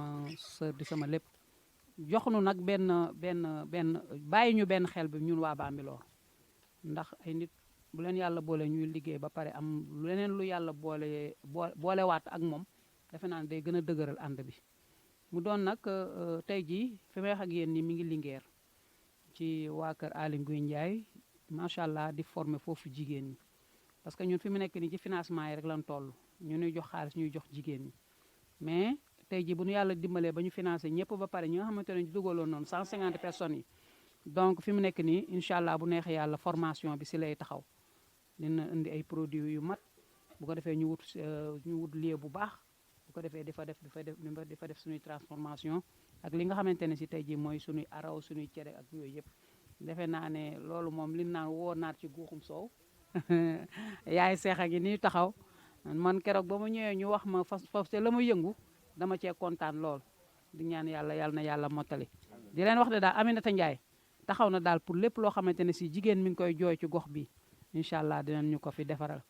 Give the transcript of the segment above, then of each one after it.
sama sœur di sama lépp jox nu nag benn bàyyi ñu benn xel bi ñun waa Bambilor ndax ay nit bu leen yàlla boole ñuy liggéey ba pare am leneen lu yàlla boolewaat ak moom defe naa ne day gën a dëgëral ànd bi mu doon nag tey jii fi may wax ak yéen ni mi ngi Linguère ci waa kër Aly Ngouille Ndiaye macha allah di former foofu jigéen ñi parce que ñun fi mu nekk nii ci financement yi rek lan toll ñu ñuy jox xaalis ñuy jox jigéen ñi mais tey jii bu ñu yàlla dimbalee ba ñu financé ñëpp ba pare ñi nga xamante ne ñu dugaloon noonu 150 personnes yi donc fi mu nekk nii incha allah bu neexee yàlla formation bi si lay taxaw dina indi ay produits yu mat bu ko defee ñu wut lieu bu baax bu ko defee di fa def suñuy transformation ak li nga xamante ne si tey jii mooy suñuy araw suñuy cere ak yooyu yëpp defe naa ne loolu moom li naan woo naat ci guuxum soow yaay seexa gi nii taxaw man keroog ba ma ñëwee ñu wax ma foofu te la ma yëngu dama cee kontaan lool di ñaan yàlla na yàlla mottali di leen wax de daal Aminata Ndiaye taxaw na daal pour lépp loo xamante ne si jigéen mi ngi koy jooy ci gox bi incha allah dinañ ñu ko fi defaral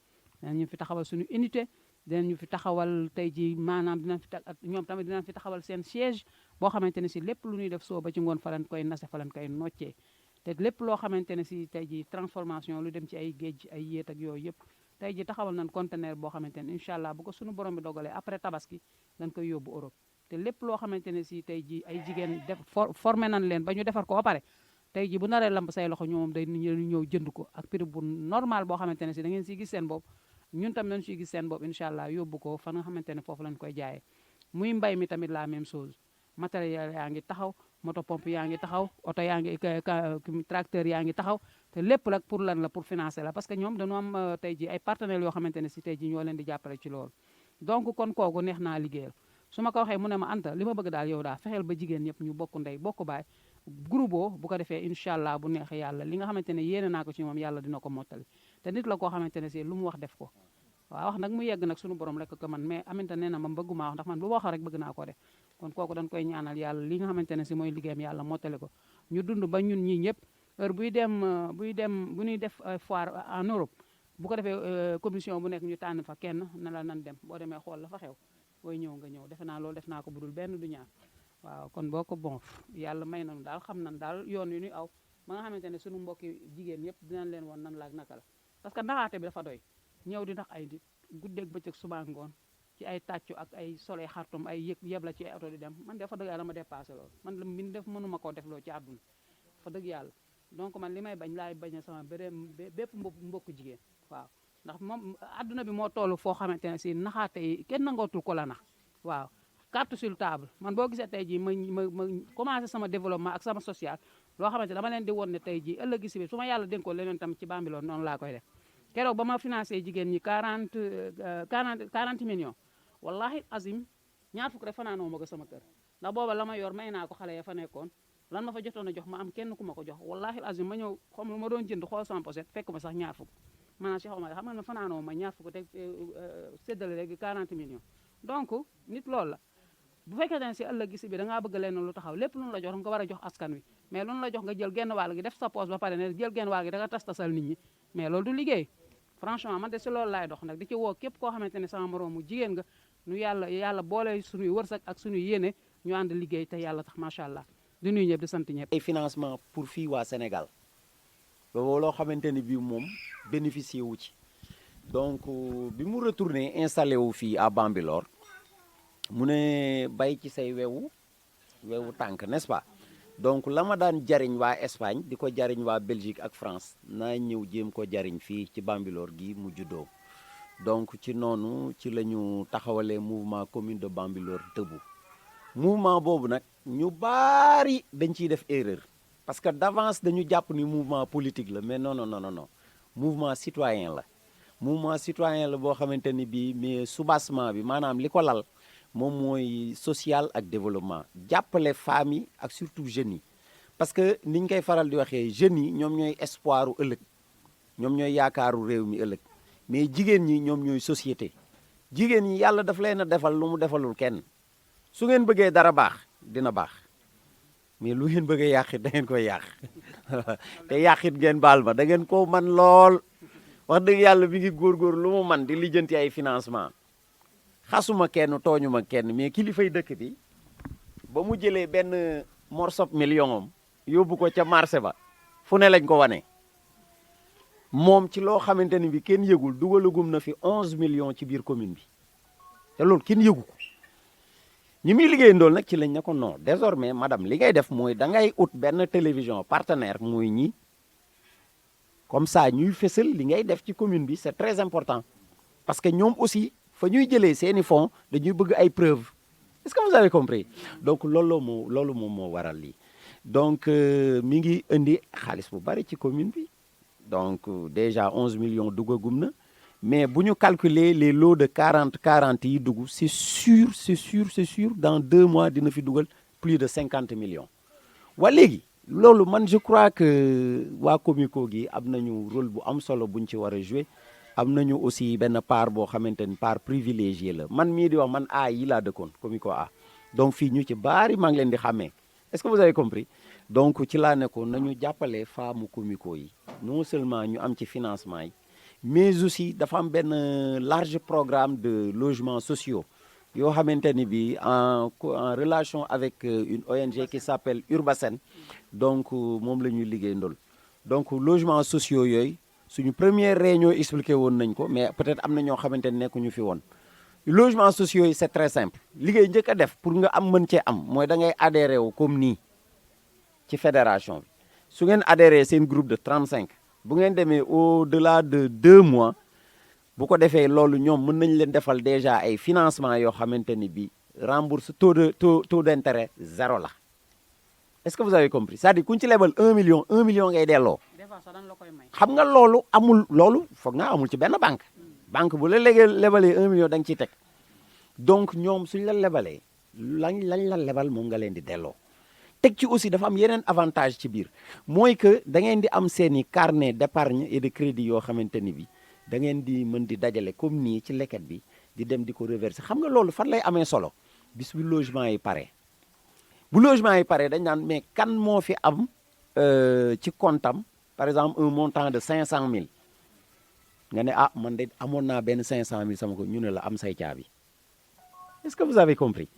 dinañ ñu fi taxawal suñu unité dinañ ñu fi taxawal tey ji maanaam dinañ fi ñoom tamit dinañ fi taxawal seen siège boo xamante ne si lépp lu ñuy def soo ba ci ngoon fa lañ koy nase fa lañ koy noccee te lépp loo xamante ne si tey ji transformation lu dem ci ay géej ay yéet ak yooyu yëpp tey ji taxawal nañ conteneur boo xamante ne incha allah bu ko suñu borom bi dogalee après tabaski dañ koy yóbbu Europe te lépp loo xamante ne si tey ji ay jigéen formé nañ leen ba ñu defar ko ba pare tey ji bu naree lamb say loxo ñoom day ñëw jënd ko ak prix bu normal boo xamante ne si da ngeen siy gis seen bopp ñun tam nañ siy gis seen bopp incha allah yóbbu ko fa nga xamante ne foofu lañ koy jaayee muy mbay mi tamit la même chose matériel yaa ngi taxaw moto pompe yaa ngi taxaw oto yaa ngi tracteur yaa ngi taxaw te lépp nag pour lan la pour financer la parce que ñoom dañoo am tey ji ay partenaires yoo xamante ne si tey ji ñoo leen di jàppale ci loolu donc kon kooku neex naa liggéeyal su ma ko waxee mu ne ma Anta li ma bëgg daal yow daal fexeel ba jigéen ñëpp ñu bokk ndey bokk baay groupe bu ko defee incha allah bu neexee yàlla li nga xamante ne yéene naa ko ci moom yàlla dina ko mottali te nit la koo xamante ne si lu mu wax def ko waaw wax nag mu yegg nag suñu borom rek ko man mais Aminta nee na ma bëgguma wax ndax man bu wax rek bëgg naa ko def kon kooku dañ koy ñaanal yàlla li nga xamante ne si mooy liggéeyam yàlla mottali ko ñu dund ba ñun ñii ñëpp heure bu ñuy def foire en Europe bu ko defee commission bu nekk ñu tànn fa kenn na la nan dem boo demee xool la fa xew booy ñëw nga ñëw defe naa loolu def naa ko budul benn du ñaar waaw kon boo ko bon yàlla may nañu daal xam nañ daal yoon yu ñuy aw ba nga xamante ne suñu mbokki jigéen yëpp dinañ leen woon nan laak naka la parce que ndaxaate bi dafa doy ñëw di ndax ay nit guddeeg bëccëg suba ngoon ci ay tàccu ak ay solee xartum ay yeb la ci ay oto di dem man dafa dëgg yàlla ma dépassé loolu man la min def mënuma koo def loolu ci àdduna fa dëgg yàlla donc man li may bañ laay bañ sama bépp mbokk jigéen waaw ndax moom àdduna bi moo toll foo xamante ne si naxaate yi kenn nangootul ko la nax waaw carte sur table man boo gisee tey jii ma commencé sama développement ak sama social loo xamante dama leen di woon ne tey jii ëllëg si biir su ma yàlla dénkoo leneen tam ci Bambilor noonu laa koy def keroog ba ma financé jigéen ñi 40 millions wallahi azim ñaar fukk rek fanaanoo ma ko sama kër ndax booba la ma yor may naa ko xale ya fa nekkoon lan ma fa jotoon a jox ma am kenn ku ma ko jox wallahi azim ma ñëw xam lu ma doon jënd xool sama pochette fekk ma sax ñaar fukk maanaam Cheikh Omar xam nga ne fanaanoo ma ñaar fukk te séddale léegi 40 millions donc nit loolu la bu fekkee ne si ëllëg si bi da ngaa bëgg leen lu taxaw lépp lu nu la jox nga war a jox askan wi mais lu nu la jox nga jël genn wàll gi def sa poche ba pare ne jël genn wàll gi da nga tasal nit ñi mais loolu du liggéey franchement man de si loolu laay dox nag di ci woo képp koo xamante ne sama moroomu jigéen nga nu yàlla boole suñuy wërsëg ak suñuy yéene ñu ànd liggéey te yàlla tax macha allah di nuyu ñëpp di sant ñëpp. ay financement pour fii waa Sénégal loolu loo xamante ni bii moom bénéficié wu ci donc bi mu retourné installé wu fii à Bambilor mu ne bay ci say wewu tànk n'est-ce pas donc la ma daan jariñ waa Espagne di ko jariñ waa Belgique ak France naa ñëw jéem ko jariñ fii ci Bambilor gi mu juddoo donc ci noonu ci la ñu taxawalee mouvement commune de Bambilor Debout mouvement boobu nag ñu baari dañ ciy def erreur parce que d'avance dañu jàpp ni mouvement politique la mais non mouvement citoyen la boo xamante ni bii mais soubassement bi maanaam li ko lal moom mooy social ak développement jàppale femmes yi ak surtout jeunes yi parce que niñ koy faral di waxee jeunes yi ñoom ñooy espoiru ëllëg ñoom ñooy yaakaaru réew mi ëllëg mais jigéen ñi ñoom ñooy société jigéen ñi yàlla daf leen a defal lu mu defalul kenn su ngeen bëggee dara baax dina baax mais lu ngeen bëggee yàqit da ngeen koy yàq te yàqit ngeen baal ma da ngeen ko man lool wax dëgg yàlla mi ngi góorgóor lu mu man di lijjanti ay financement xasuma kenn tooñuma kenn mais kilifay dëkk bi ba mu jëlee benn morceau million am yóbbu ko ca marché ba fu ne lañ ko wane moom ci loo xamante ni bi kenn yëgul dugalagum na fi 11 millions ci biir commune bi te loolu kenn yëgu ko ñi muy liggéey ndool nag ci lañ ne ko non désormais madame li ngay def mooy da ngay ut benn télévision partenaire muy ñi comme ça ñuy fësal li ngay def ci commune bi c'est très important parce que ñoom aussi fa ñuy jëlee seeni fonds dañuy bëgg ay preuves est-ce que vous avez compris donc loolu moom moo waral lii donc mi ngi indi xaalis bu bari ci commune bi donc déjà 11 millions duggagum na mais bu ñu calculer les lots de 40 yi dugg c'est sûr dans 2 mois dina fi dugal plus de 50 millions waa léegi loolu man je crois que waa Comico gi am nañu rôle bu am solo buñ ci war a jouer am nañu aussi benn part boo xamante ni part privilégiée la man mii di wax man A yi laa dëkkoon Comico A donc fii ñu ci bari maa ngi leen di xàmmee est-ce que vous avez compris donc ci laa nekkoon nañu jàppale femme Comico yi non seulement ñu am ci financement yi mais aussi dafa am benn large programme de logements sociaux yoo xamante ni bi en relation avec une ONG qui s'appelle Urbasen donc moom la ñuy liggéey ndol donc logements sociaux yooyu suñu première réunion expliqué woon nañ ko mais peut-être am na ñoo xamante ne nekkuñu fi woon logements sociaux yi c'est très simple liggéey njëkk a def pour nga am mën cee am mooy da ngay adhéré wu comme nii ci fédération bi su ngeen adhéré seen groupe de 35 bu ngeen demee au-delà de 2 mois bu ko defee loolu ñoom mën nañ leen defal déjà ay financement yoo xamante ni bi rembourse taux d'intérêt 0 la est-ce que vous avez compris c'est-à-dire kuñ ci lebal 1 million ngay delloo xam nga loolu loolu foog naa amul ci benn banque bu la lebalee 1 million da nga ciy teg donc ñoom suñ la lebalee lañ la lebal moom nga leen di delloo teg ci aussi dafa am yeneen avantage ci biir mooy que da ngeen di am seeni carnet d'épargne et de crédit yoo xamante ni bi da ngeen di mën di dajale comme nii ci leket bi di dem di ko reverser xam nga loolu fan lay amee solo bis bu logement yi pare bu logement yi pare dañ naan mais kan moo fi am ci comptam par exemple un montant de 500 000 nga ne ah man de amoon naa benn 500 000 sama ko ñu ne la am say caabi est-ce que vous avez compris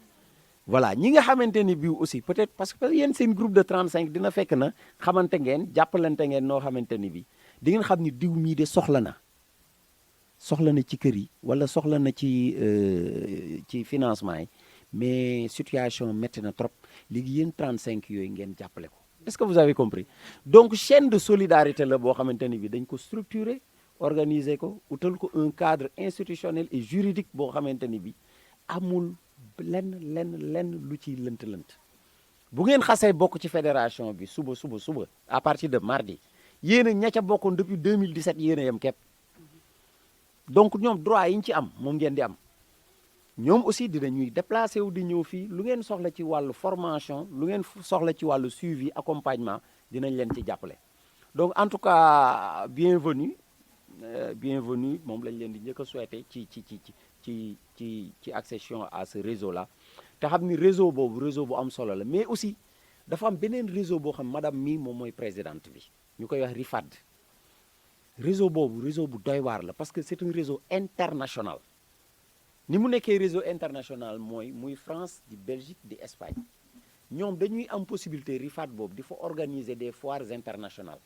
voilà ñi nga xamante ni bii aussi peut-être parce que yéen seen groupe de 35 dina fekk na xamante ngeen jàppalante ngeen noo xamante ni bi di ngeen xam ni diw mii de soxla na ci kër yi wala soxla na ci financement yi mais situation métti na trop léegi yéen 35 yooyu ngeen jàppale ko est-ce que vous avez compris donc chaîne de solidarité la boo xamante ni bi dañ ko structurer organiser ko utal ko un cadre institutionnel et juridique boo xamante ni bi amul lenn lu ci lënt bu ngeen xasee bokk ci fédération bi suba à partir de mardi yéen a ña ca bokkoon depuis 2017 yéen a yem képp donc ñoom droit yi ñu ci am moom ngeen di am ñoom aussi dinañuy déplacé wu di ñëw fii lu ngeen soxla ci wàllu formation lu ngeen soxla ci wàllu suivi accompagnement dinañ leen ci jàppale donc en tout cas bienvenue moom lañ leen di njëkk a souhaiter ci accession à ce réseau là te xam ni réseau bu am solo la mais aussi dafa am beneen réseau boo xam madame mi moom mooy présidente bi ñu koy wax RIFAD réseau bu doy waar la parce que c'est un réseau international ni mu nekkee réseau international muy France di Belgique di Espagne ñoom dañuy am possibilité RIFAD boobu di fa organiser des foires internationales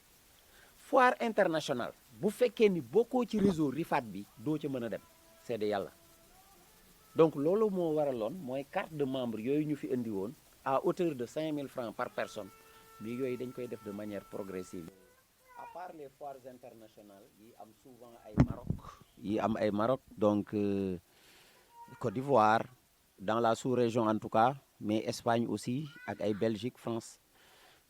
foire internationale bu fekkee ni bokkoo ci réseau RIFAD bi doo ca mën a dem c'est de yàlla donc loolu moo waraloon mooy carte de membre yooyu ñu fi indi woon à hauteur de 5 000 francs par personne mais yooyu dañ koy def de manière progressive à part les foires internationales yi am souvent ay Maroc donc Côte d'Ivoire dans la sous-région en tout cas mais Espagne aussi ak ay Belgique France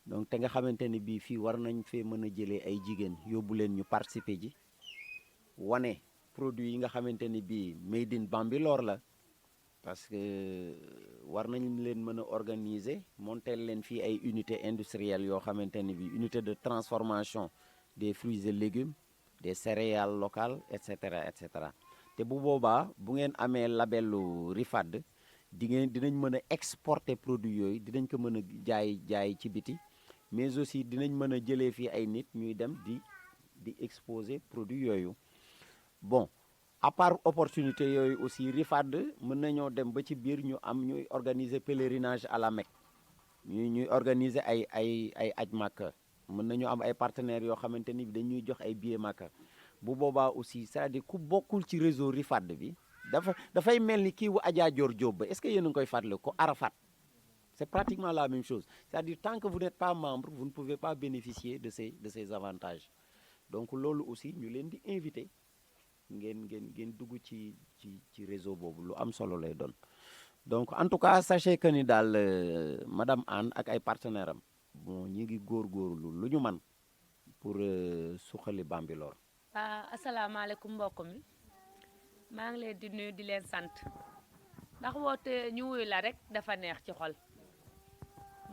donc te nga xamante ni bii fii war nañ fee mën a jëlee ay jigéen yóbbu leen ñu participer ji wane produit yi nga xamante ni bii made in Bambilor la parce que war nañ leen mën a organiser monter leen fii ay unités industrielles yoo xamante ni bii unité de transformation des fruits et légumes des céréales locales et cetera te bu boobaa bu ngeen amee labelu RIFAD dinañ mën a exporter produit yooyu dinañ ko mën a jaay ci biti mais aussi dinañ mën a jëlee fii ay nit ñuy dem di exposer produit yooyu bon à part opportunité yooyu aussi RIFAD mën nañoo dem ba ci biir ñuy organiser pèlerinage à la Mecque ñuy organiser ay aj Makka mën nañu am ay partenaires yoo xamante ni dañuy jox ay billets Makka bu boobaa aussi c'est-à-dire ku bokkul ci réseau Rifad bi dafay mel ni kii wu Adja Dior Diop ba est-ce que yéen a ngi koy fàttali ko Arafat c'est pratiquement la même chose c'est-à-dire tant que vous n'êtes pas membre vous ne pouvez pas bénéficier de ces avantages donc loolu aussi ñu leen di inviter ngeen dugg ci réseau boobu lu am solo lay doon donc en tout cas sachez que ni daal madame Anne ak ay partenaires am bon ñi ngi góorgóorlu lu ñu man pour suqali Bambilor. asalaamaaleykum mbokk mi maa ngi leen di nuyu di leen sant ndax woote ñu wuyu la rek dafa neex ci xol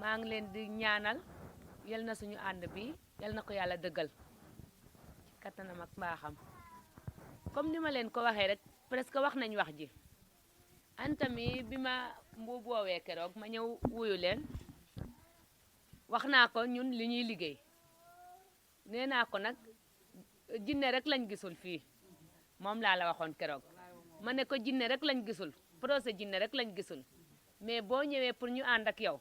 maa ngi leen di ñaanal yal na suñu ànd bi yal na ko yàlla dëggal ci kattanam ak mbaaxam comme ni ma leen ko waxee rek presque wax nañ wax ji Anta mi bi ma mbuub woowee keroog ma ñëw wuyu leen wax naa ko ñun li ñuy liggéey nee naa ko nag jinne rek lañ gisul fii moom laa la waxoon keroog ma ne ko jinne rek lañ gisul projet jinne rek lañ gisul mais boo ñëwee pour ñu ànd ak yow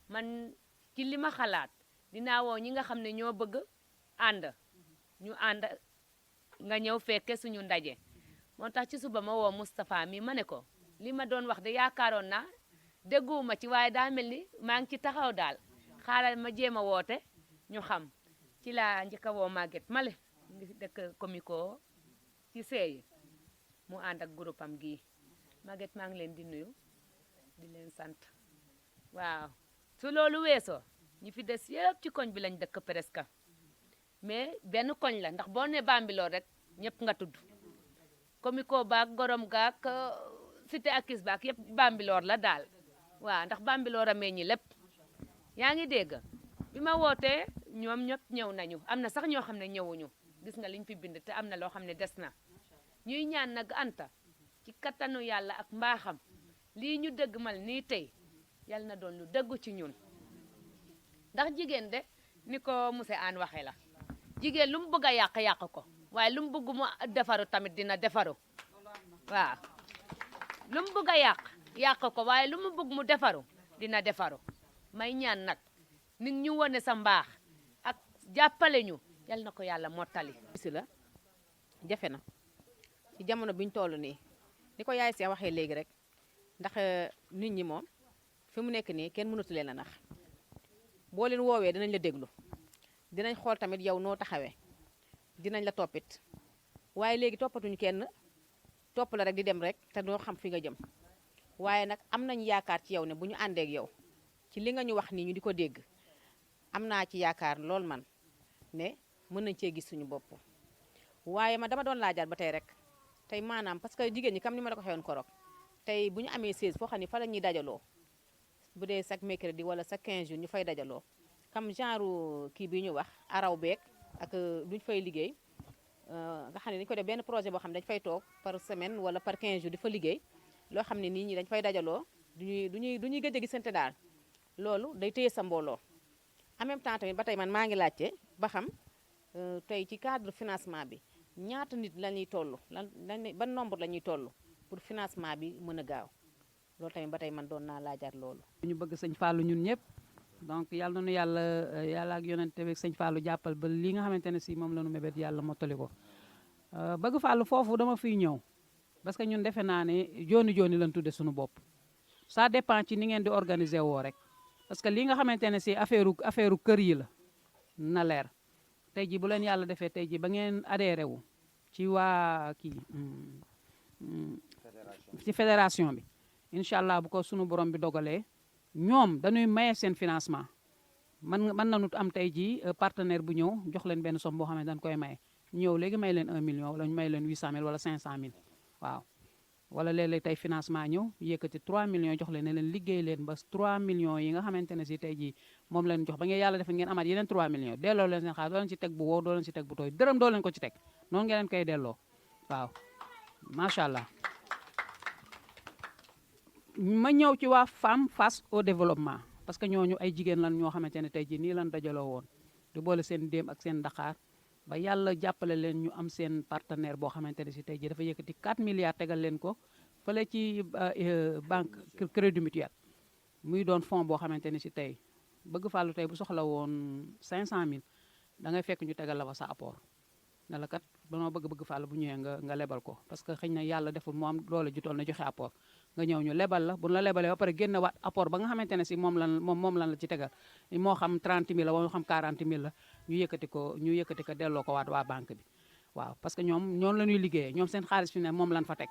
man ci li ma xalaat dinaa woo ñi nga xam ne ñoo bëgg ànd ñu ànd nga ñëw fekke suñu ndaje moo tax ci suba ma woo Moustapha mi ma ne ko li ma doon wax de yaakaaroon naa dégguwuma ci waaye daa mel ni maa ngi ci taxaw daal xaaral ma jéem a woote ñu xam ci laa njëkk a woo Maguette Male ngi dëkk Comico ci seeyi mu ànd ak groupe am gii Maguette maa ngi leen di nuyu di leen sant waaw su loolu weesoo ñi fi des yëpp ci koñ bi lañ dëkk presque mais benn koñ la ndax boo ne Bambilor rek ñëpp nga tudd Comico baak gorom gaak cité akis baak yëpp Bambilor la daal waaw ndax Bambilor a meññi lépp yaa ngi dégg bi ma wootee ñoom ñëpp ñëw nañu am na sax ñoo xam ne ñëwuñu gis nga liñ fi bind te am na loo xam ne des na ñuy ñaan nag Anta ci kattanu yàlla ak mbaaxam lii ñu dëggmal nii tey yal na doon lu dëggu ci ñun ndax jigéen de ni ko monsieur Anne waxee la jigéen lu mu bëgg a yàq ko waaye lu mu bëgg mu defaru tamit dina defaru waaw lu mu bëgg a yàq ko waaye lu mu bëgg mu defaru dina defaru may ñaan nag nit ñu wone sa mbaax ak jàppale ñu yal na ko yàlla mottali si la jafe na ci jamono biñ toll nii ni ko yaay see waxee léegi rek ndax nit ñi moom fi mu nekk nii kenn mënatu leen a nax boo leen woowee dinañ la déglu dinañ xool tamit yow noo taxawee dinañ la toppit waaye léegi toppatuñu kenn topp la rek di dem rek te doo xam fi nga jëm waaye nag am nañ yaakaar ci yow ne bu ñu àndeek yow ci li nga ñu wax nii ñu di ko dégg am naa ci yaakaar lool man ne mën nañ cee gis suñu bopp waaye man dama doon laajaat ba tey rek tey maanaam parce que jigéen ñi comme ni ma la ko xewoon korok tey bu ñu amee 16 foo xam ne fa la ñuy dajaloo bu dee chaque mercredi wala chaque 15 jours ñu fay dajaloo comme genre kii bi ñu wax araw beek ak duñ fay liggéey nga xam ne dañu ko def benn projet boo xam ne dañu fay toog par semaine wala par 15 jours di fa liggéey loo xam ne nit ñi dañu fay dajaloo duñuy gëj a gisante daal loolu day téye sa mbooloo en même temps tamit ba tey man maa ngi laajte ba xam tey ci cadre financement bi ñaata nit la ñuy toll ban nombre la ñuy toll pour financement bi mën a gaaw loolu tamit ba tey man doon naa laajaat loolu. ñu bëgg sëñ Fallou ñun ñëpp donc yàlla na nu yàlla ak yonent bi sëñ Fallou jàppal ba li nga xamante ne si moom la nu mébét yàlla mottali ko bëgg Fallou foofu dama fiy ñëw parce que ñun defe naa ne jooni jooni lañ tudde suñu bopp ça dépend ci ni ngeen di organiser woo rek parce que li nga xamante ne si affaire kër yi la na leer tey ji bu leen yàlla defee tey ji ba ngeen adhéré wu ci waa kii ci fédération bi incha allah bu ko sunu borom bi dogalee ñoom dañuy maye seen financement mën nañu am tey jii partenaire bu ñëw jox leen benn somme boo xam ne dañ koy maye ñëw léegi may leen 1 million wala ñu may leen 800 000 wala 500 000 waaw wala léeg-léeg tey financement ñëw yëkkati 3 millions jox leen ne leen liggéey leen ba 3 millions yi nga xamante ne si tey jii moom leen jox ba ngeen yàlla def ngeen amaat yeneen 3 millions delloo leen seen xaalis doo leen ci teg bu wow doo leen ci teg bu tooy dërëm doo leen ko ci teg noonu ngeen leen koy delloo waaw macha allah. ma ñëw ci waa femme face au développement parce que ñooñu ay jigéen lan ñoo xamante ne tey jii nii lan dajaloo woon di boole seen déem ak seen Dakar ba yàlla jàppale leen ñu am seen partenaire boo xamante ne si tey jii dafa yëkkati 4 milliards tegal leen ko fële ci banque crédit mutuel muy doon fonds boo xamante ne si tey bëgg fàllu tey bu soxla woon 500000 da ngay fekk ñu tegal la fa sa apport ne la kat danoo bëgg fàllu bu ñëwee nga lebal ko parce que xëy na yàlla deful mu am doole ju toll na joxe apport nga ñëw ñu lebal la bu la lebalee ba pare génne waat apport ba nga xamante ne si moom lan la ci tegal moo xam 30000 la moo xam 40000 la ñu yëkkati ko delloo ko waat waa banque bi waaw parce que ñoom la ñuy liggéeyee ñoom seen xaalis fi ne moom lan fa teg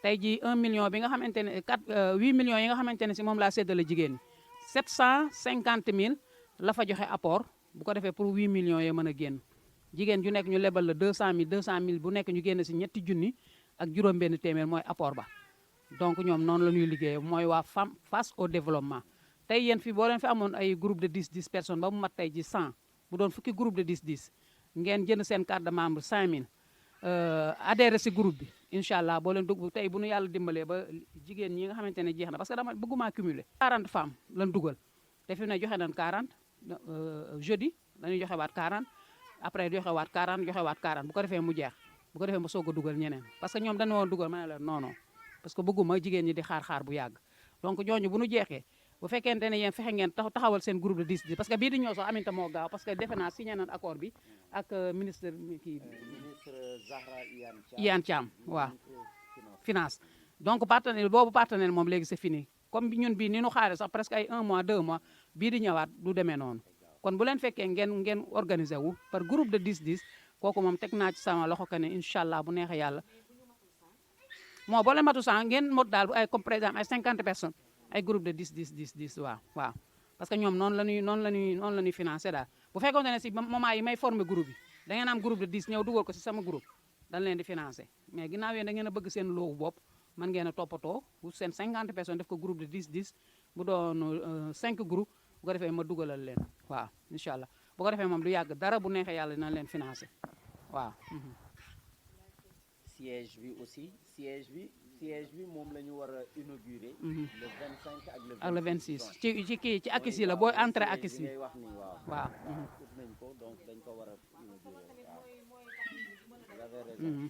tey ji 1 million bi nga xamante ne 8 millions yi nga xamante ne si moom laa séddale jigéen ñi 750000 la fa joxe apport bu ko defee pour 8 millions yee mën a génn jigéen ju nekk ñu lebal la 200000 bu nekk ñu génn si ñetti junni ak juróom-benn téeméer mooy apport ba donc ñoom noonu la ñuy liggéeyee mooy waa femme face au développement tey yéen fi boo leen fi amoon ay groupe de 10 personnes ba mu mat tey ji 100 bu doon fukki groupe de 10 ngeen jënd seen carte de membre 5000 adhéré si groupe bi incha allah boo leen dugg tey bu nu yàlla dimbalee ba jigéen ñi nga xamante ne jeex na parce que dama bëgguma cumuler 40 femmes lan dugal te fi ne joxe nañ 40 jeudi dañuy joxe waat 40 après joxe waat 40 bu ko defee mu jeex bu ko defee ma soog a dugal ñeneen parce que ñoom dañu woon dugal ma ne la non parce que bëgguma jigéen ñi di xaar bu yàgg donc ñooñu bu nu jeexee bu fekkente ne yéen fexe ngeen taxawal seen groupe de 10 parce que bii di ñëw sax Aminta moo gaaw parce que defe naa signé nañ accord bi ak ministre Zahra Iyane Thiam waaw finance donc partenaire moom léegi c'est fini comme ñun bii ni nu xaare sax presque ay 1 mois 2 mois bii di ñëwaat du demee noonu kon bu leen fekkee ngeen organiser wu par groupe de 10 kooku moom teg naa ci sama loxo que ne incha allah bu neexee yàlla moo boo leen matu sax ngeen mot daal ay comme par exemple ay 50 personnes ay groupe de 10 waaw parce que ñoom noonu la ñuy financé daal bu fekkoon ne si moment yi may former groupe yi da ngeen am groupe de 10 ñëw dugal ko si sama groupe dañ leen di financé mais ginnaaw yéen da ngeen a bëgg seen loowu bopp mën ngeen a toppatoo bu seen 50 personnes def ko groupe de 10 bu doon 5 groupe bu ko defee ma dugalal leen waaw incha allah bu ko defee moom du yàgg dara bu neexee yàlla dina leen financé waaw. siège bi moom la ñu war a inaugurer. le 25 ak le 26 ci akis yi la booy entré akis yi wax ni waaw. ut nañ ko donc dañ ko war a inaugurer waaw. vous avez raison.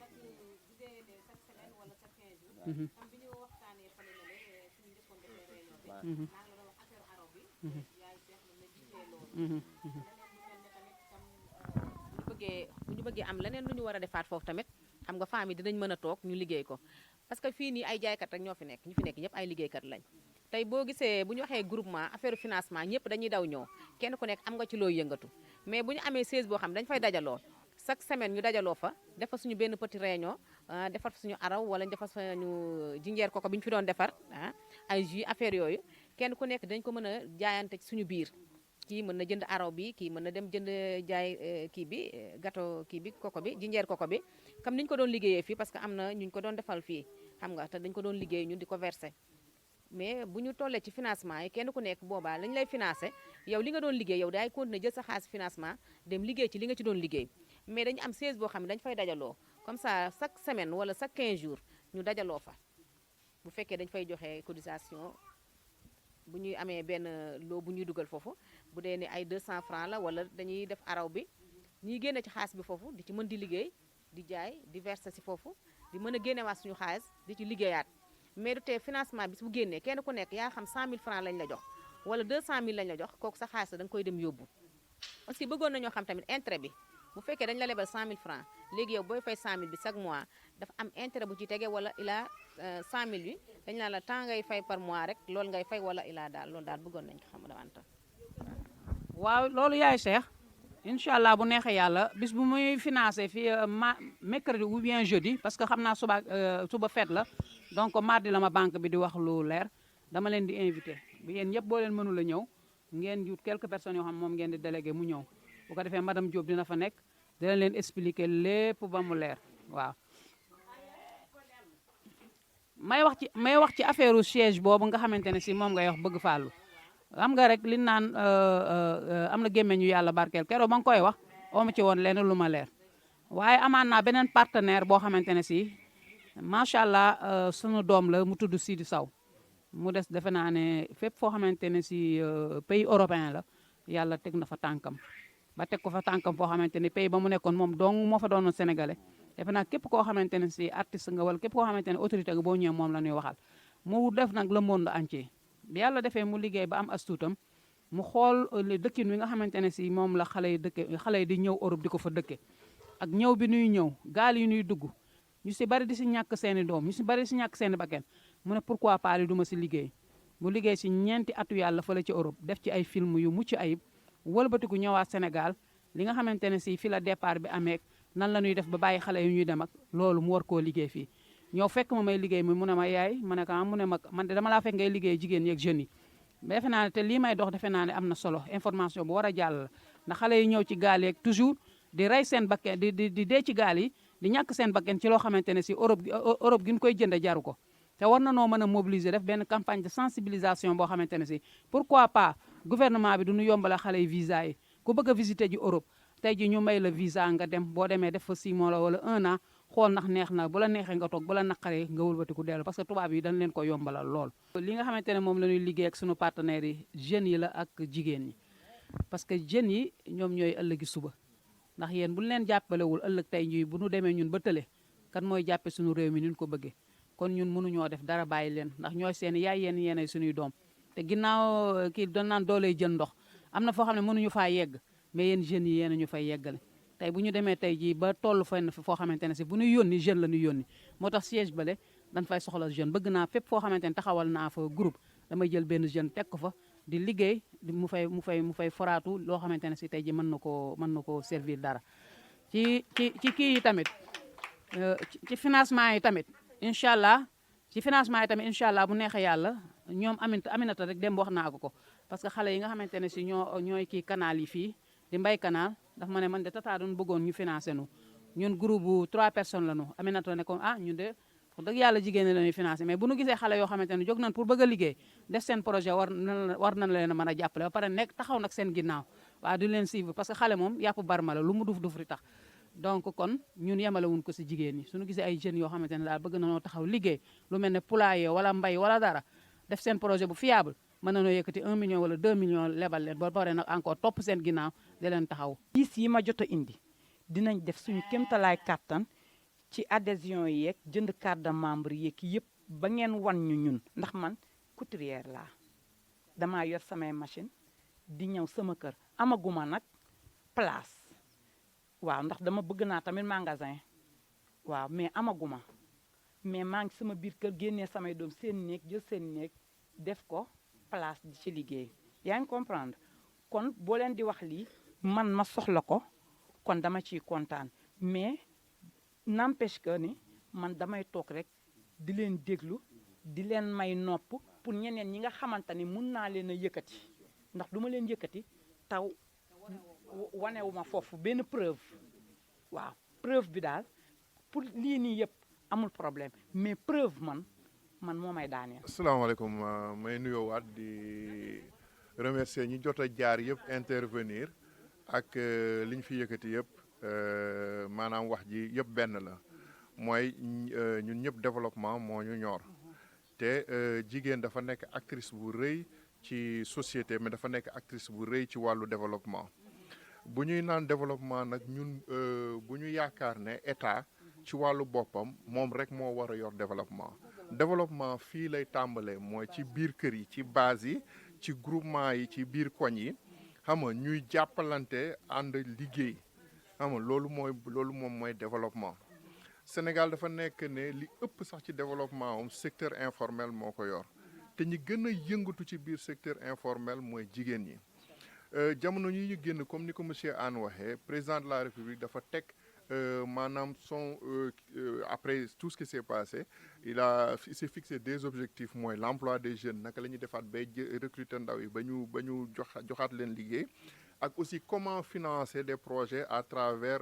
bu ñu bëggee am leneen lu ñu war a defaat foofu tamit xam nga famille dinañ mën a toog ñu liggéey ko parce que fii nii ay jaaykat rek ñoo fi nekk ñu fi nekk ñëpp ay liggéeykat lañ tey boo gisee bu ñu waxee groupement affaire financement ñëpp dañuy daw ñëw kenn ku nekk am nga ci looy yëngatu mais bu ñu amee siège boo xam ne dañu fay dajaloo chaque semaine ñu dajaloo fa defar suñu benn petit réunion defar suñu araw wala ñu defar suñu jinjeer koko bi ñu fi doon defar ay jus affaire yooyu kenn ku nekk dañ ko mën a jaayante ci suñu biir kii mën na jënd araw bi kii mën na dem jënd jaay kii bi gâteau kii bi koko bi jinjeer koko bi comme ni ñu ko doon liggéeyee fii parce que am na ñu ko doon defal fii xam nga te dañ ko doon liggéey ñun di ko verser mais bu ñu tollee ci financement yi kenn ku nekk boobaa lañ lay financé yow li nga doon liggéey yow daay continuer jël sa xaalis financement dem liggéey ci li nga ci doon liggéey mais dañu am siège boo xam ne dañu fay dajaloo comme ça chaque semaine wala chaque 15 jours ñu dajaloo fa bu fekkee dañu fay joxe cotisation bu ñuy amee benn loo bu ñuy dugal foofu bu dee ne ay 200 francs la wala dañuy def araw bi ñuy génne ci xaalis bi foofu di ci mën di liggéey di jaay di verser si foofu di mën a génnewaat suñu xaalis di ci liggéeyaat mais du tee financement bis bu génnee kenn ku nekk yaa xam 100000 francs lañ la jox wala 200000 lañ la jox kooku sa xaalis da nga koy dem yóbbu aussi bëggoon nañoo xam tamit intérêt bi bu fekkee dañ la lebal 100000 francs léegi yow booy fay 100000 bi chaque mois dafa am intérêt bu ci tege wala ilaa 100000 bi dañ naan la temps ngay fay par mois rek loolu ngay fay wala ilaa daal loolu daal bëggoon nañ ko xam davantage. waaw loolu yaay Cheikh incha allah bu neexee yàlla bis bu muy financé fii mercredi ou bien jeudi parce que xam naa suba fête la donc mardi la ma banque bi di wax lu leer dama leen di invité bi yéen ñëpp boo leen mënul a ñëw ngeen jut quelques personnes yoo xam moom ngeen di délégué mu ñëw bu ko defee madame Diop dina fa nekk dina leen expliquer lépp ba mu leer waaw. may wax ci affaire u siège boobu nga xamante ne si moom ngay wax bëgg fàllu xam nga rek li naan am na gémmeñu yàlla barkeel keroog ba nga koy wax ooma ci woon leen lu ma leer waaye amaan naa beneen partenaire boo xamante ne si macha allah sunu doom la mu tudd Sidi Saw mu des defe naa ne fépp foo xamante ne si pays européen la yàlla teg na fa tànkam ba teg ko fa tànkam foo xamante ne pays ba mu nekkoon moom dong moo fa doonoon sénégalais defe naa képp koo xamante ne si artiste nga wala képp koo xamante ne autorité nga boo ñëwee moom la ñuy waxal mu def nag le monde entier bi yàlla defee mu liggéey ba am astuutam mu xool dëkkin wi nga xamante ne si moom la xale yi di ñëw Europe di ko fa dëkke ak ñëw bi nuy ñëw gaal yi nuy dugg ñu si bari di si ñàkk seeni doom ñu si bari di si ñàkk seeni bakken mu ne pourquoi pas li du ma si liggéey mu liggéey si ñeenti atu yàlla fële ci Europe def ci ay film yu mucc ayib wëlbatiku ñëwaat Sénégal li nga xamante ne si fi la départ bi amee nan la ñuy def ba bàyyi xale yu ñuy dem ak loolu mu war koo liggéey fii ñëw fekk ma may liggéey mu ne ma yaay ma ne ko mu ne ma man de dama laa fekk ngay liggéey jigéen ñi ak jeunes yi defe naa ne te lii may dox defe naa ne am na solo information bu war a jàll la ndax xale yi ñëw ci gaal yeeg toujours di rey seen bakken di dee ci gaal yi di ñàkk seen bakken ci loo xamante ne si Europe gi ñu koy jënd jaru ko te war na noo mën a mobiliser def benn campagne de sensibilisation boo xamante ne si pourquoi pas gouvernement bi du ñu yombala xale yi visa yi ku bëgg a visiter ji Europe tey ji ñu may la visa nga dem boo demee def fa 6 mois la wala 1 an xool ndax neex na bu la neexee nga toog bu la naqaree nga wëlbatiku dellu parce que tubaab yi dañ leen ko yombalal lool. li nga xamante ne moom la ñuy liggéey ak sunu partenaires yi jeunes yi la ak jigéen ñi parce que jeunes yi ñoom ñooy ëllëgi suba ndax yéen bu ñu leen jàppalewul ëllëg tey jii bu ñu demee ñun ba tële kan mooy jàppe suñu réew mi ni ñu ko bëggee kon ñun mënuñoo def dara bàyyi leen ndax ñooy seen yaay yéenay suñuy doom te ginnaaw kii doon naan dooley jën ndox am na foo xam ne mënuñu faa yegg mais yéen jeunes yi yéen ñu fay yeggale tey bu ñu demee tey jii ba toll fenn foo xamante ne si bu ñu yónni jeune la ñu yónni moo tax siège bale dañ fay soxla jeune bëgg naa fépp foo xamante ne taxawal naa fa groupe damay jël benn jeune teg ko fa di liggéey mu fay foraatu loo xamante ne si tey ji mën na koo servir dara ci kii yi tamit ci financement yi tamit incha allah incha allah bu neexee yàlla ñoom Aminata rek dem wax naa ko parce que xale yi nga xamante ne si ñooy kii canal yi fii di mbay canal daf ma ne man de tata doon bëggoon ñu financé nu ñun groupe bu 3 personnes la ñu Aminata ne ko ñun de wax dëgg yàlla jigéen ñi la ñuy financé mais bu nu gisee xale yoo xamante ne jóg nañ pour bëgg a liggéey def seen projet war nañ leen a mën a jàppale ba pare nekk taxaw nag seen ginnaaw waaw du leen suivre parce que xale moom yàpp barma la lu mu duf ri tax donc kon ñun yemale wuñ ko si jigéen ñi suñu gisee ay jeunes yoo xamante ne daal bëgg nañoo taxaw liggéey lu mel ne poulailler wala mbay wala dara def seen projet bu fiable mën nañoo yëkkati 1 million wala 2 millions lebal leen ba pare nag encore topp seen ginnaaw di leen taxaw. diis yi ma jot a indi dinañ def suñu kéemtalaay kàttan ci adhésion yi yeeg jënd carte de membre yeeg yëpp ba ngeen wan ñu ñun ndax man couturière laa damaa yor samay machine di ñëw sama kër amaguma nag place waaw ndax dama bëgg naa tamit magasin waaw mais amaguma mais maa ngi sama biir kër génnee samay doom seen néeg jël seen néeg def ko place di ci liggéey yaa ngi comprendre kon boo leen di wax lii man ma soxla ko kon dama ciy kontaan mais n'empêche que ni man damay toog rek di leen déglu di leen may nopp pour ñeneen ñi nga xamante ni mun naa leen a yëkkati ndax du ma leen yëkkati taw wanewuma foofu benn preuve waaw preuve bi daal pour lii nii yëpp amul problème mais preuve man moo may daaneel. asalaamaaleykum may nuyoowaat di remercier ñi jot a jaar yëpp intervenir ak li ñu fi yëkkati yëpp maanaam wax ji yëpp benn la mooy ñun ñëpp développement moo ñu ñor te jigéen dafa nekk actrice bu rëy ci société mais dafa nekk actrice bu rëy ci wàllu développement bu ñuy naan développement nag ñun bu ñu yaakaar ne état ci wàllu boppam moom rek moo war a yor développement fii lay tàmbalee mooy ci biir kër yi ci base yi ci groupement yi ci biir koñ yi xam nga ñuy jàppalante ànd liggéey xam nga loolu moom mooy développement Sénégal dafa nekk ne li ëpp sax ci développement am secteur informel moo ko yor te ñi gën a yëngatu ci biir secteur informel mooy jigéen ñi jamono yi ñu génn comme ni ko monsieur Anne waxee président de la République dafa teg maanaam après tout ce qui s'est passé il s'est fixé des objectifs mooy l'emploi des jeunes naka la ñuy defaat bay recruter ndaw yi ba ñu joxaat leen liggéey ak aussi comment financer des projets à travers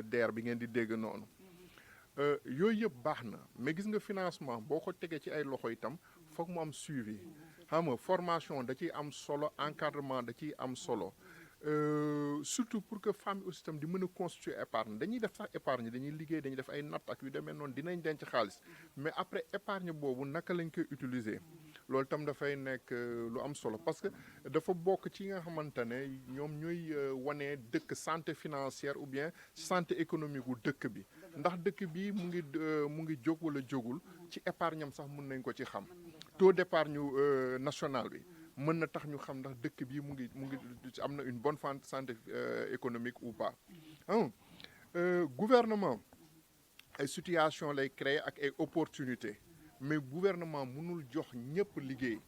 DER bi ngeen di dégg noonu yooyu yëpp baax na mais gis nga financement boo ko tegee ci ay loxo itam foog mu am suivi xam nga formation da ciy am solo encadrement da ciy am solo surtout pour que femme aussi itam di mën a constituer épargne dañuy def sax épargne dañuy liggéey dañuy def ay natt ak yu demee noonu dinañ denc xaalis mais après épargne boobu naka lañ koy utiliser loolu itam dafay nekk lu am solo parce que dafa bokk ci nga xamante ne ñoom ñooy wane dëkk santé financière ou bien santé économique wu dëkk bi ndax dëkk bi mu ngi jóg wala jógul ci épargne am sax mun nañ ko ci xam taux d'épargne national bi mën na tax ñu xam ndax dëkk bi mu ngi am na une bonne santé économique ou pas gouvernement ay situation lay créer ak ay opportunité mais gouvernement mënul jox ñëpp liggéey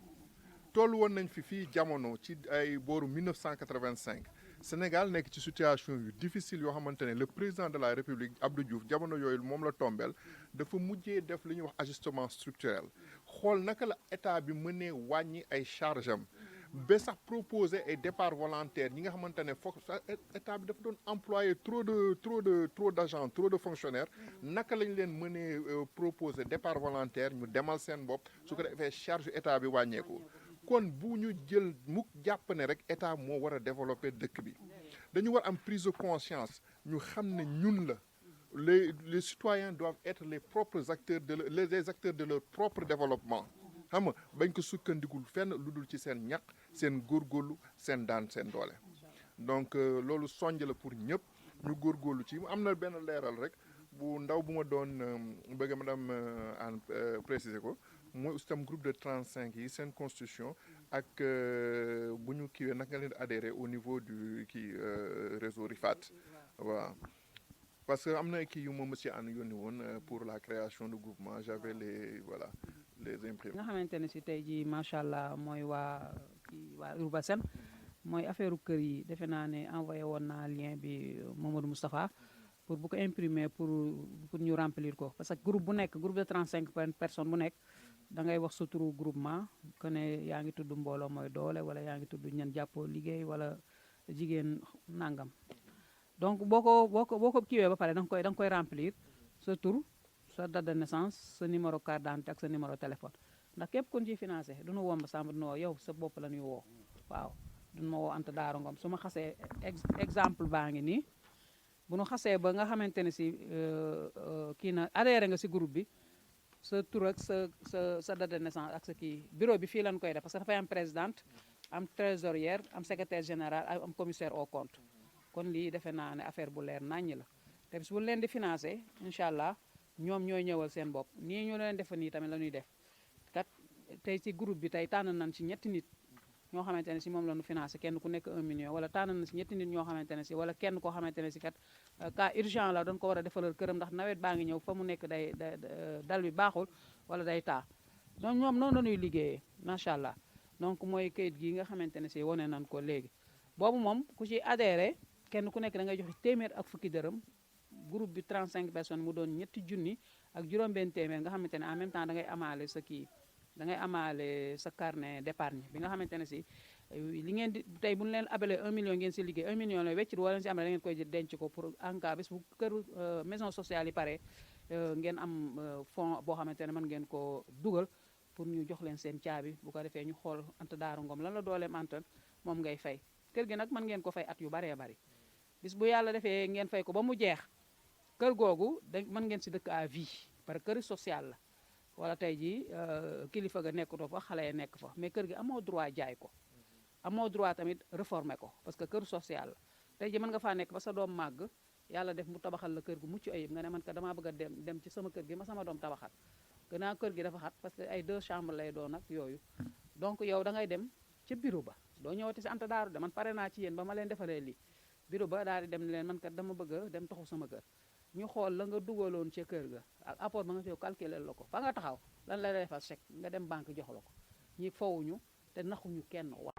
toll woon nañ fii jamono ci ay booru 1985 Sénégal nekk ci situation yu difficile yoo xamante ne le président de la République Abdou Diouf jamono yooyu moom la tombeel dafa mujjee def li ñuy wax ajustement structurel xool naka la état bi mënee wàññi ay charge am ba sax proposer ay départ volontaire ñi nga xamante ne foog état bi dafa doon employer trop d'agents trop de fonctionnaires naka lañ leen mënee proposer départ volontaire ñu demal seen bopp su ko defee charge état bi wàññeeku kon bu ñu jël mukk jàpp ne rek état moo war a développer dëkk bi dañu war am prise de conscience ñu xam ne ñun la les citoyens doivent être les propres acteurs les acteurs de leur propre développement xam nga bañ ko sukkandikul fenn lu dul ci seen ñaq seen góorgóorlu seen daan seen doole donc loolu sonj la pour ñëpp ñu góorgóorlu ci am na benn leeral rek bu ndaw bu ma doon bëgg madame Anne préciser ko mooy ustam groupe de 35 yi seen constitution ak bu ñu kiiwee nag nga leen adhéré au niveau du réseau RIFAT voilà parce que am na kii yu ma monsieur Anne yónni woon pour la création de groupement j'avais les imprimés. nga xamante ne si tey jii macha allah mooy waa Urbasen mooy affaire kër yi defe naa ne envoyé woon naa lien bi Mamadou Moustapha pour bu ko imprimer pour ñu remplir ko parce que groupe bu nekk groupe de 35 personnes bu nekk da ngay wax sa turu groupement que ne yaa ngi tudd mbooloo mooy doole wala yaa ngi tudd ñan jàppoo liggéey wala jigéen nangam donc boo ko kiiwee ba pare da nga koy remplir sa tur sa date de naissance sa numéro carte d'identité ak sa numéro téléphone ndax képp kun ciy financé du nu womb sàmm du nu woo yow sa bopp la ñuy woo waaw du ma woo Anta Daara Ngom su ma xasee exemple baa ngi nii bu nu xasee ba nga xamante ne si kii na adhéré nga si groupe bi sa tur ak sa date de naissance ak sa kii bureau bi fii lañ koy def parce que dafay am présidente am trésorière am secrétaire général am commissaire au compte kon lii defe naa ne affaire bu leer naññ la te bis bu leen di financé incha allah ñoom ñooy ñëwal seen bopp nii ñu leen defa nii tamit la ñuy def kat tey ci groupe bi tey tànn nañ ci ñetti nit ñoo xamante ne si moom la ñu financé kenn ku nekk 1 million wala tànn na si ñetti nit ñoo xamante ne si wala kenn koo xamante ne si kat cas urgent la doon ko war a defalal këram ndax nawet baa ngi ñëw fa mu nekk day dal bi baaxul wala day taa donc ñoom noonu la ñuy liggéeyee macha allah donc mooy kayit gi nga xamante ne si wane nañ ko léegi boobu moom ku ci adhéré kenn ku nekk da ngay joxe téeméer ak fukki dërëm groupe bi 35 personnes mu doon ñetti junni ak juróom-benn téeméer nga xamante ne en même temps da ngay amaale sa kii da ngay amaale sa carnet d'épargne bi nga xamante ne si li ngeen di tey bu ñu leen abalee 1 million ngeen si liggéey 1 million la weccit wala si am da ngeen koy denc ko pour en cas bis bu kër maison sociale yi pare ngeen am fonds boo xamante ne mën ngeen ko dugal pour ñu jox leen seen caabi bu ko defee ñu xool Anta Daara Ngom lan la dooleem antan moom ngay fay kër gi nag mën ngeen ko fay at yu baree bari bis bu yàlla defee ngeen fay ko ba mu jeex kër googu da mën ngeen si dëkk à vie parce que kër social la wala tey jii kilifa ga nekkutoo fa xale ya nekk fa mais kër gi amoo droit jaay ko amoo droit tamit réformer ko parce que kër social la tey jii mën nga faa nekk ba sa doom màgg yàlla def mu tabaxal la kër gu mucc ayib nga ne man ka damaa bëgg a dem ci sama kër gi ma sama doom tabaxal gannaaw kër gi dafa xat parce que ay 2 chambres lay doon ak yooyu donc yow da ngay dem ca bureau ba doo ñëwati si Anta Daaru de man pare naa ci yéen ba ma leen defalee lii bureau ba daal di dem ne leen man kat dama bëgg a dem taxu sama kër ñu xool la nga dugaloon ca kër ga ak apport ba nga ci calculer la ko fa nga taxaw lan la defal chèque nga dem banque jox la ko ñi fowuñu te naxuñu kenn wax